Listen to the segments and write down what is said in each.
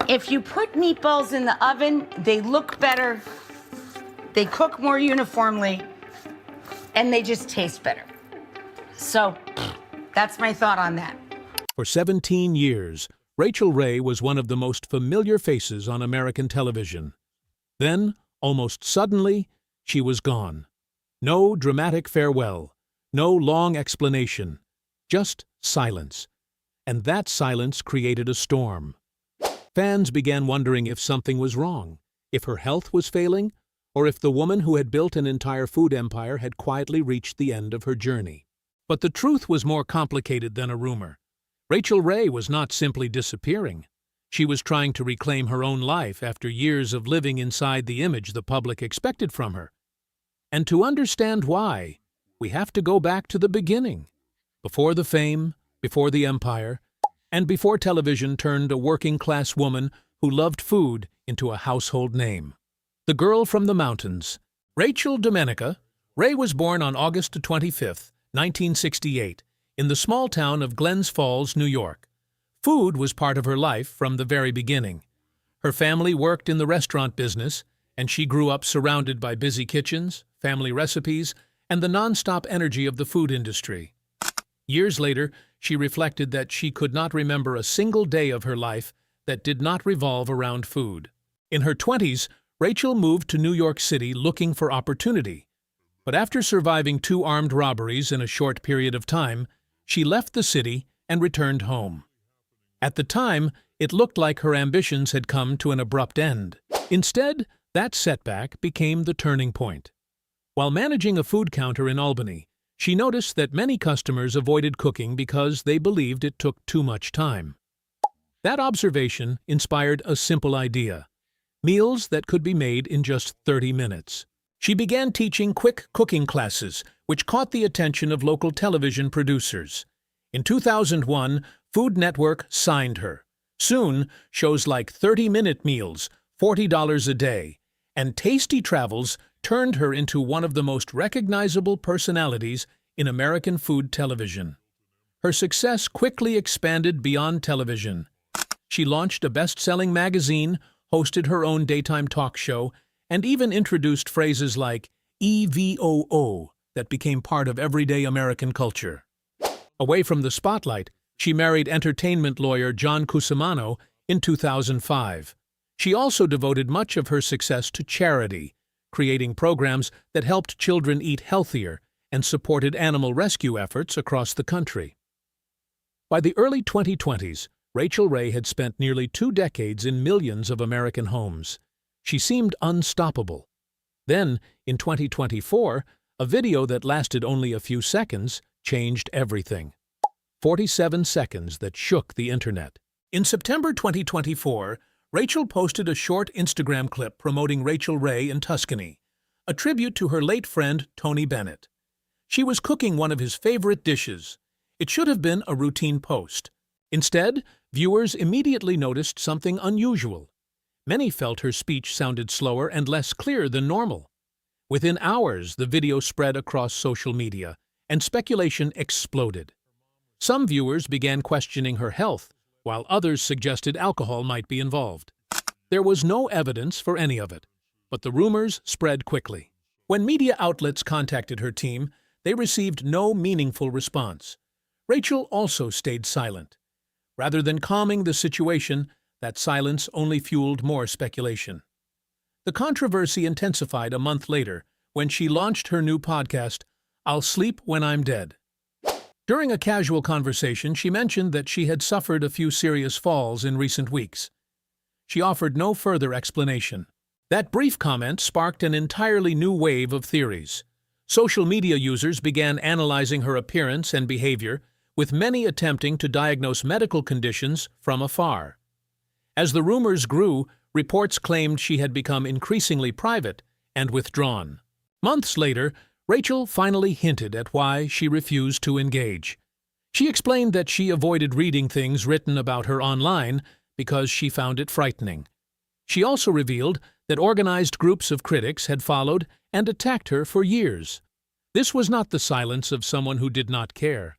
If you put meatballs in the oven, they look better, they cook more uniformly, and they just taste better. So that's my thought on that. For 17 years, Rachael Ray was one of the most familiar faces on American television. Then, almost suddenly, she was gone. No dramatic farewell, no long explanation, just silence. And that silence created a storm. Fans began wondering if something was wrong, if her health was failing, or if the woman who had built an entire food empire had quietly reached the end of her journey. But the truth was more complicated than a rumor. Rachael Ray was not simply disappearing. She was trying to reclaim her own life after years of living inside the image the public expected from her. And to understand why, we have to go back to the beginning. Before the fame, before the empire, and before television turned a working-class woman who loved food into a household name. The girl from the mountains. Rachel Domenica. Ray was born on August 25, 1968, in the small town of Glens Falls, New York. Food was part of her life from the very beginning. Her family worked in the restaurant business, and she grew up surrounded by busy kitchens, family recipes, and the non-stop energy of the food industry. Years later, she reflected that she could not remember a single day of her life that did not revolve around food. In her 20s, Rachel moved to New York City looking for opportunity. But after surviving 2 armed robberies in a short period of time, she left the city and returned home. At the time, it looked like her ambitions had come to an abrupt end. Instead, that setback became the turning point. While managing a food counter in Albany, she noticed that many customers avoided cooking because they believed it took too much time. That observation inspired a simple idea: meals that could be made in just 30 minutes. She began teaching quick cooking classes, which caught the attention of local television producers. In 2001, Food Network signed her. Soon, shows like 30-minute meals, $40 a day, and Tasty Travels turned her into one of the most recognizable personalities in American food television. Her success quickly expanded beyond television. She launched a best-selling magazine, hosted her own daytime talk show, and even introduced phrases like EVOO that became part of everyday American culture. Away from the spotlight, she married entertainment lawyer John Cusimano in 2005. She also devoted much of her success to charity, creating programs that helped children eat healthier and supported animal rescue efforts across the country. By the early 2020s, Rachael Ray had spent nearly 2 decades in millions of American homes. She seemed unstoppable. Then, in 2024, a video that lasted only a few seconds changed everything. 47 seconds that shook the internet. In September 2024, Rachel posted a short Instagram clip promoting Rachael Ray in Tuscany, a tribute to her late friend Tony Bennett. She was cooking one of his favorite dishes. It should have been a routine post. Instead, viewers immediately noticed something unusual. Many felt her speech sounded slower and less clear than normal. Within hours, the video spread across social media, and speculation exploded. Some viewers began questioning her health, while others suggested alcohol might be involved. There was no evidence for any of it, but the rumors spread quickly. When media outlets contacted her team, they received no meaningful response. Rachel also stayed silent. Rather than calming the situation, that silence only fueled more speculation. The controversy intensified a month later when she launched her new podcast, I'll Sleep When I'm Dead. During a casual conversation, she mentioned that she had suffered a few serious falls in recent weeks. She offered no further explanation. That brief comment sparked an entirely new wave of theories. Social media users began analyzing her appearance and behavior, with many attempting to diagnose medical conditions from afar. As the rumors grew, reports claimed she had become increasingly private and withdrawn. Months later, Rachel finally hinted at why she refused to engage. She explained that she avoided reading things written about her online because she found it frightening. She also revealed that organized groups of critics had followed and attacked her for years. This was not the silence of someone who did not care.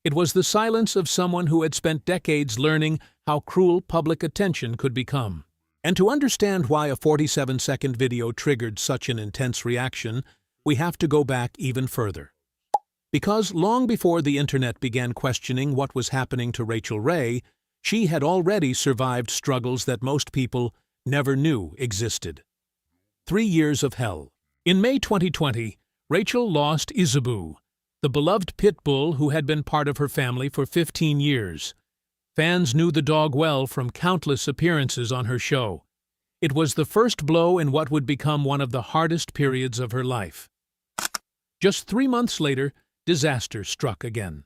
It was the silence of someone who had spent decades learning how cruel public attention could become. And to understand why a 47-second video triggered such an intense reaction, we have to go back even further. Because long before the internet began questioning what was happening to Rachael Ray, she had already survived struggles that most people never knew existed. 3 years of hell. In May 2020, Rachael lost Isabu, the beloved pit bull who had been part of her family for 15 years. Fans knew the dog well from countless appearances on her show. It was the first blow in what would become one of the hardest periods of her life. Just 3 months later, disaster struck again.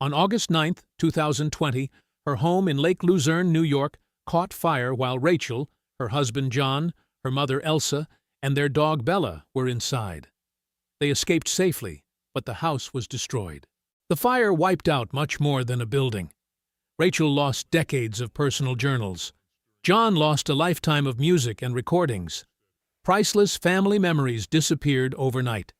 On August 9, 2020, her home in Lake Luzerne, New York, caught fire while Rachael, her husband John, her mother Elsa, and their dog Bella were inside. They escaped safely, but the house was destroyed. The fire wiped out much more than a building. Rachael lost decades of personal journals. John lost a lifetime of music and recordings. Priceless family memories disappeared overnight.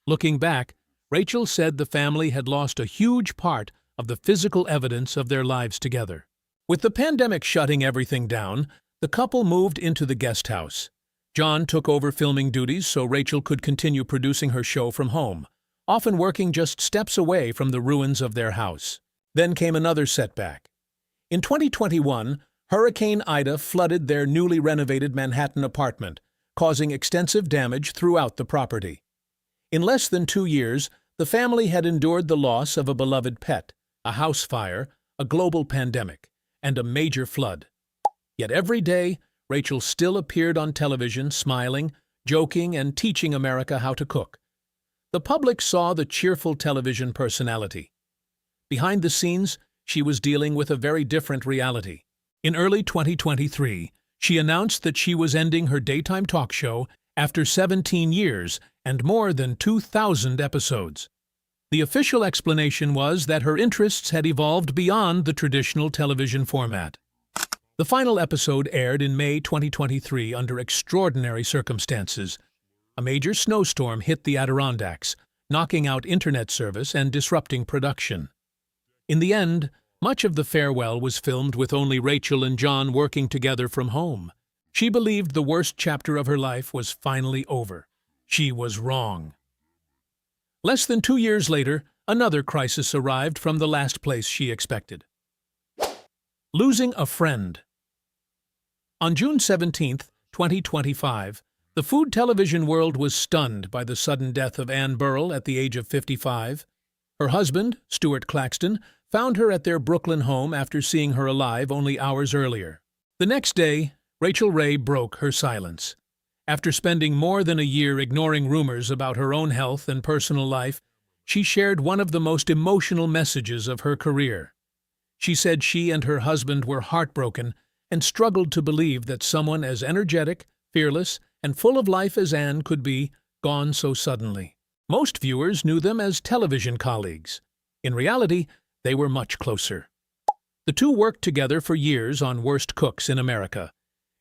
Looking back, Rachael said the family had lost a huge part of the physical evidence of their lives together. With the pandemic shutting everything down, the couple moved into the guest house. John took over filming duties so Rachael could continue producing her show from home, often working just steps away from the ruins of their house. Then came another setback. In 2021, Hurricane Ida flooded their newly renovated Manhattan apartment, causing extensive damage throughout the property. In less than 2 years, the family had endured the loss of a beloved pet, a house fire, a global pandemic, and a major flood. Yet every day, Rachael still appeared on television, smiling, joking, and teaching America how to cook. The public saw the cheerful television personality. Behind the scenes, she was dealing with a very different reality. In early 2023, she announced that she was ending her daytime talk show after 17 years and more than 2,000 episodes. The official explanation was that her interests had evolved beyond the traditional television format. The final episode aired in May 2023 under extraordinary circumstances. A major snowstorm hit the Adirondacks, knocking out internet service and disrupting production. In the end, much of the farewell was filmed with only Rachael and John working together from home. She believed the worst chapter of her life was finally over. She was wrong. Less than 2 years later, another crisis arrived from the last place she expected. Losing a friend. On June 17, 2025, the food television world was stunned by the sudden death of Ann Burrell at the age of 55. Her husband, Stuart Claxton, found her at their Brooklyn home after seeing her alive only hours earlier. The next day, Rachael Ray broke her silence. After spending more than a year ignoring rumors about her own health and personal life, she shared one of the most emotional messages of her career. She said she and her husband were heartbroken and struggled to believe that someone as energetic, fearless, and full of life as Ann could be gone so suddenly. Most viewers knew them as television colleagues. In reality, they were much closer. The two worked together for years on Worst Cooks in America,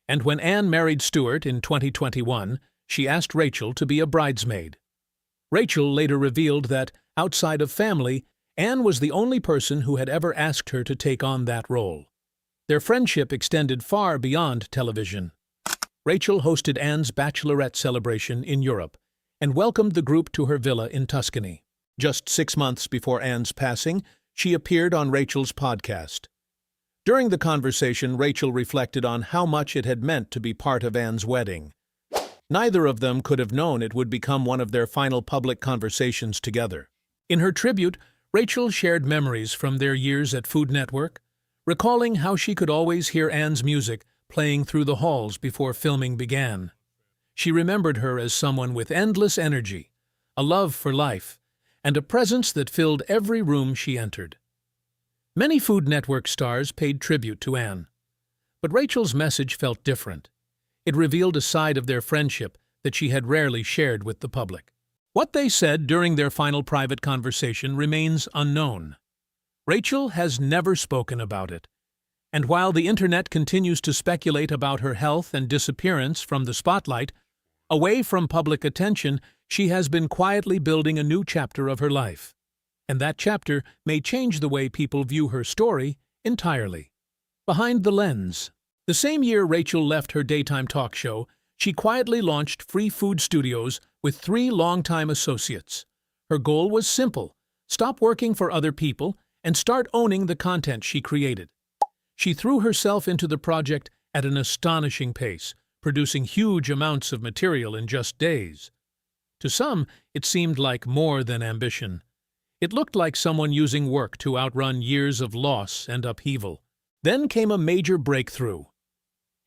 and when Ann married Stuart in 2021, she asked Rachael to be a bridesmaid. Rachael later revealed that, outside of family, Ann was the only person who had ever asked her to take on that role. Their friendship extended far beyond television. Rachael hosted Ann's bachelorette celebration in Europe and welcomed the group to her villa in Tuscany. Just 6 months before Ann's passing, she appeared on Rachael's podcast. During the conversation, Rachael reflected on how much it had meant to be part of Ann's wedding. Neither of them could have known it would become one of their final public conversations together. In her tribute, Rachael shared memories from their years at Food Network, recalling how she could always hear Ann's music playing through the halls before filming began. She remembered her as someone with endless energy, a love for life, and a presence that filled every room she entered. Many Food Network stars paid tribute to Ann, but Rachael's message felt different. It revealed a side of their friendship that she had rarely shared with the public. What they said during their final private conversation remains unknown. Rachael has never spoken about it, and while the internet continues to speculate about her health and disappearance from the spotlight, away from public attention, she has been quietly building a new chapter of her life. And that chapter may change the way people view her story entirely. Behind the Lens. The same year Rachael left her daytime talk show, she quietly launched Free Food Studios with 3 longtime associates. Her goal was simple: stop working for other people and start owning the content she created. She threw herself into the project at an astonishing pace, producing huge amounts of material in just days. To some, it seemed like more than ambition. It looked like someone using work to outrun years of loss and upheaval. Then came a major breakthrough.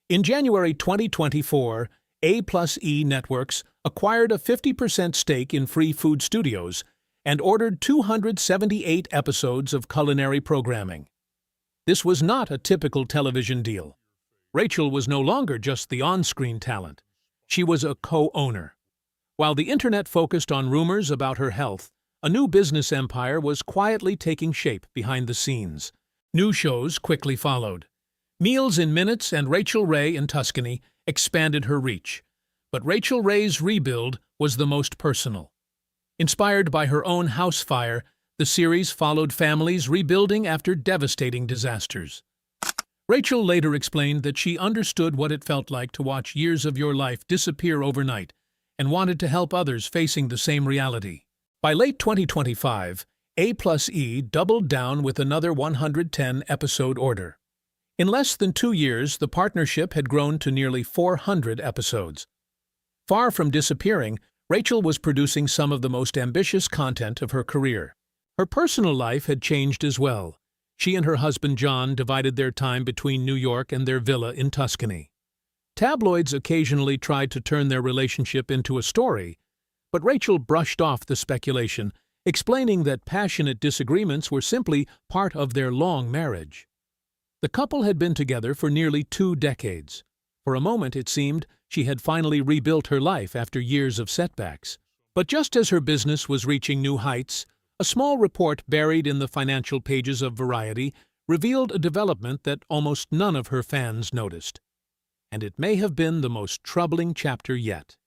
In January 2024, A+E Networks acquired a 50% stake in Free Food Studios and ordered 278 episodes of culinary programming. This was not a typical television deal. Rachael was no longer just the on-screen talent. She was a co-owner. While the internet focused on rumors about her health, a new business empire was quietly taking shape behind the scenes. New shows quickly followed. Meals in Minutes and Rachael Ray in Tuscany expanded her reach. But Rachael Ray's rebuild was the most personal. Inspired by her own house fire, the series followed families rebuilding after devastating disasters. Rachael later explained that she understood what it felt like to watch years of your life disappear overnight and wanted to help others facing the same reality. By late 2025, A+E doubled down with another 110-episode order. In less than 2 years, the partnership had grown to nearly 400 episodes. Far from disappearing, Rachael was producing some of the most ambitious content of her career. Her personal life had changed as well. She and her husband John divided their time between New York and their villa in Tuscany. Tabloids occasionally tried to turn their relationship into a story, but Rachael brushed off the speculation, explaining that passionate disagreements were simply part of their long marriage. The couple had been together for nearly 2 decades. For a moment, it seemed, she had finally rebuilt her life after years of setbacks. But just as her business was reaching new heights, a small report buried in the financial pages of Variety revealed a development that almost none of her fans noticed. And it may have been the most troubling chapter yet.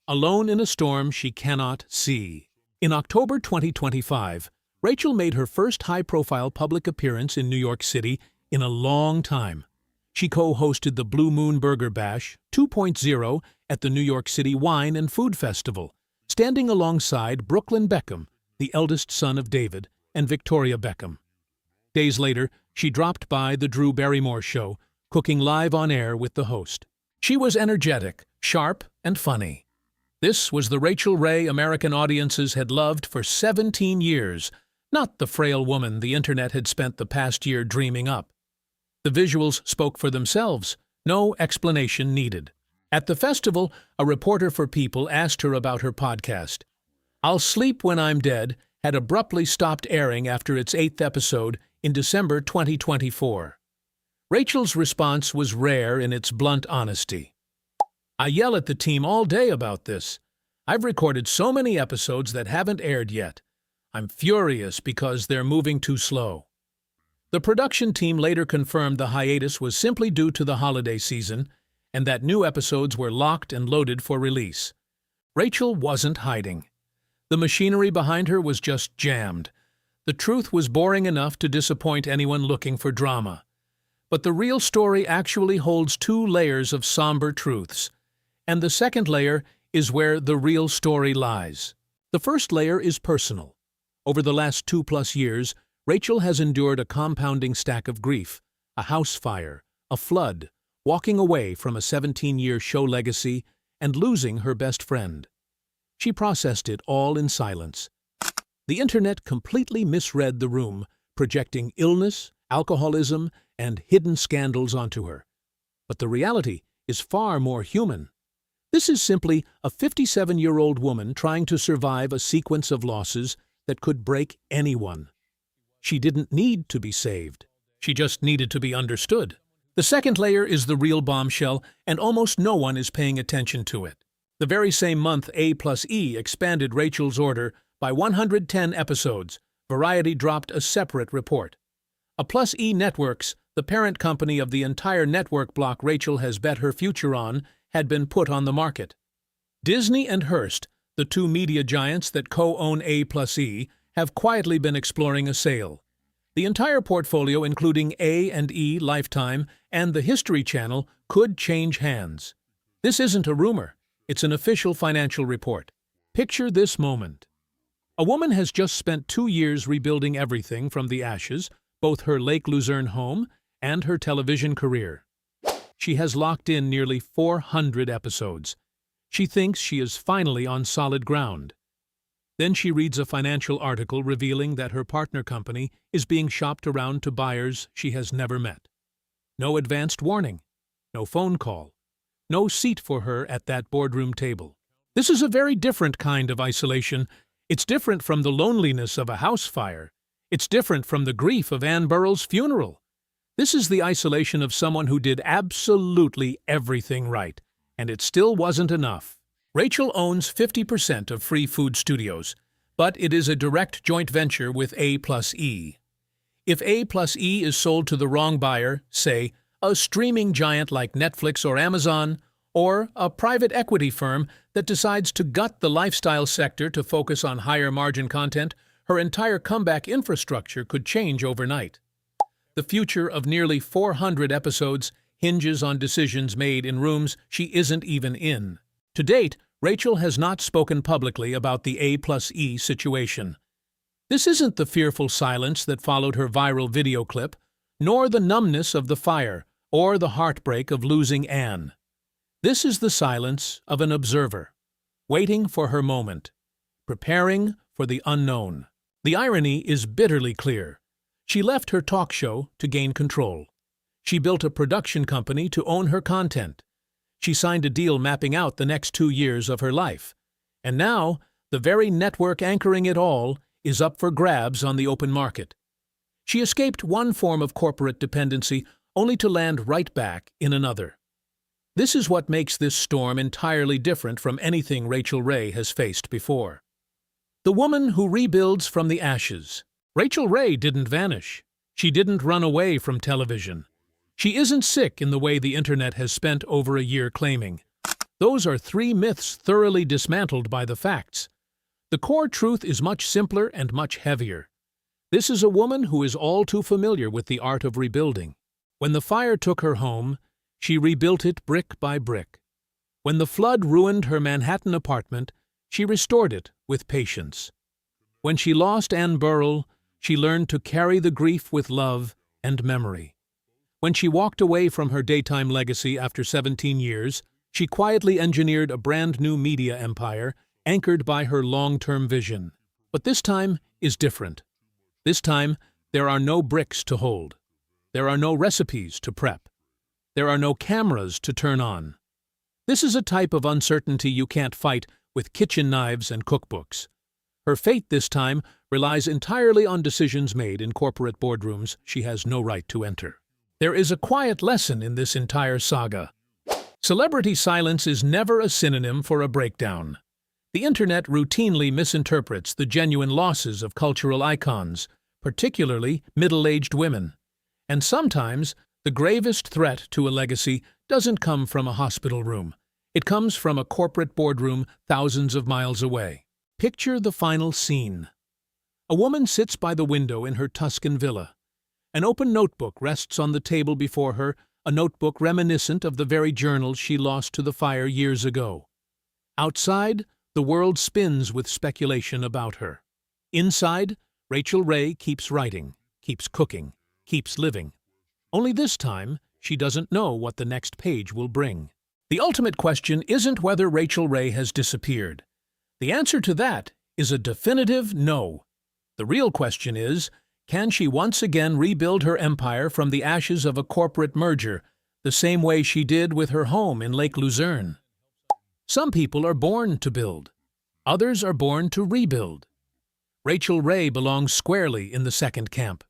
Alone in a storm she cannot see. In October 2025, Rachael made her first high-profile public appearance in New York City in a long time. She co-hosted the Blue Moon Burger Bash 2.0 at the New York City Wine and Food Festival, standing alongside Brooklyn Beckham, the eldest son of David, and Victoria Beckham. Days later, she dropped by The Drew Barrymore Show, cooking live on air with the host. She was energetic, sharp, and funny. This was the Rachael Ray American audiences had loved for 17 years, not the frail woman the internet had spent the past year dreaming up. The visuals spoke for themselves, no explanation needed. At the festival, a reporter for People asked her about her podcast. I'll Sleep When I'm Dead had abruptly stopped airing after its 8th episode in December 2024. Rachael's response was rare in its blunt honesty. I yell at the team all day about this. I've recorded so many episodes that haven't aired yet. I'm furious because they're moving too slow. The production team later confirmed the hiatus was simply due to the holiday season and that new episodes were locked and loaded for release. Rachael wasn't hiding. The machinery behind her was just jammed. The truth was boring enough to disappoint anyone looking for drama. But the real story actually holds 2 layers of somber truths. And the second layer is where the real story lies. The first layer is personal. Over the last 2+ years, Rachael has endured a compounding stack of grief, a house fire, a flood, walking away from a 17-year show legacy, and losing her best friend. She processed it all in silence. The internet completely misread the room, projecting illness, alcoholism, and hidden scandals onto her. But the reality is far more human. This is simply a 57-year-old woman trying to survive a sequence of losses that could break anyone. She didn't need to be saved. She just needed to be understood. The second layer is the real bombshell, and almost no one is paying attention to it. The very same month A+E expanded Rachael's order by 110 episodes. Variety dropped a separate report. A+E Networks, the parent company of the entire network block Rachael has bet her future on, had been put on the market. Disney and Hearst, the 2 media giants that co-own A+E, have quietly been exploring a sale. The entire portfolio, including A&E Lifetime and the History Channel, could change hands. This isn't a rumor. It's an official financial report. Picture this moment. A woman has just spent 2 years rebuilding everything from the ashes, both her Lake Luzerne home and her television career. She has locked in nearly 400 episodes. She thinks she is finally on solid ground. Then she reads a financial article revealing that her partner company is being shopped around to buyers she has never met. No advanced warning, no phone call, no seat for her at that boardroom table. This is a very different kind of isolation. It's different from the loneliness of a house fire. It's different from the grief of Ann Burrell's funeral. This is the isolation of someone who did absolutely everything right, and it still wasn't enough. Rachael owns 50% of Free Food Studios, but it is a direct joint venture with A+E. If A+E is sold to the wrong buyer, say, a streaming giant like Netflix or Amazon, or a private equity firm that decides to gut the lifestyle sector to focus on higher-margin content, her entire comeback infrastructure could change overnight. The future of nearly 400 episodes hinges on decisions made in rooms she isn't even in. To date, Rachael has not spoken publicly about the A+E situation. This isn't the fearful silence that followed her viral video clip, nor the numbness of the fire, or the heartbreak of losing Anne. This is the silence of an observer, waiting for her moment, preparing for the unknown. The irony is bitterly clear. She left her talk show to gain control. She built a production company to own her content. She signed a deal mapping out the next 2 years of her life. And now, the very network anchoring it all is up for grabs on the open market. She escaped one form of corporate dependency only to land right back in another. This is what makes this storm entirely different from anything Rachael Ray has faced before. The woman who rebuilds from the ashes. Rachael Ray didn't vanish. She didn't run away from television. She isn't sick in the way the internet has spent over a year claiming. Those are 3 myths thoroughly dismantled by the facts. The core truth is much simpler and much heavier. This is a woman who is all too familiar with the art of rebuilding. When the fire took her home, she rebuilt it brick by brick. When the flood ruined her Manhattan apartment, she restored it with patience. When she lost Ann Burrell, she learned to carry the grief with love and memory. When she walked away from her daytime legacy after 17 years, she quietly engineered a brand-new media empire anchored by her long-term vision. But this time is different. This time, there are no bricks to hold. There are no recipes to prep. There are no cameras to turn on. This is a type of uncertainty you can't fight with kitchen knives and cookbooks. Her fate this time relies entirely on decisions made in corporate boardrooms she has no right to enter. There is a quiet lesson in this entire saga. Celebrity silence is never a synonym for a breakdown. The internet routinely misinterprets the genuine losses of cultural icons, particularly middle-aged women. And sometimes, the gravest threat to a legacy doesn't come from a hospital room. It comes from a corporate boardroom thousands of miles away. Picture the final scene. A woman sits by the window in her Tuscan villa. An open notebook rests on the table before her, a notebook reminiscent of the very journals she lost to the fire years ago. Outside, the world spins with speculation about her. Inside, Rachael Ray keeps writing, keeps cooking, keeps living. Only this time, she doesn't know what the next page will bring. The ultimate question isn't whether Rachael Ray has disappeared. The answer to that is a definitive no. The real question is, can she once again rebuild her empire from the ashes of a corporate merger, the same way she did with her home in Lake Luzerne? Some people are born to build. Others are born to rebuild. Rachael Ray belongs squarely in the second camp.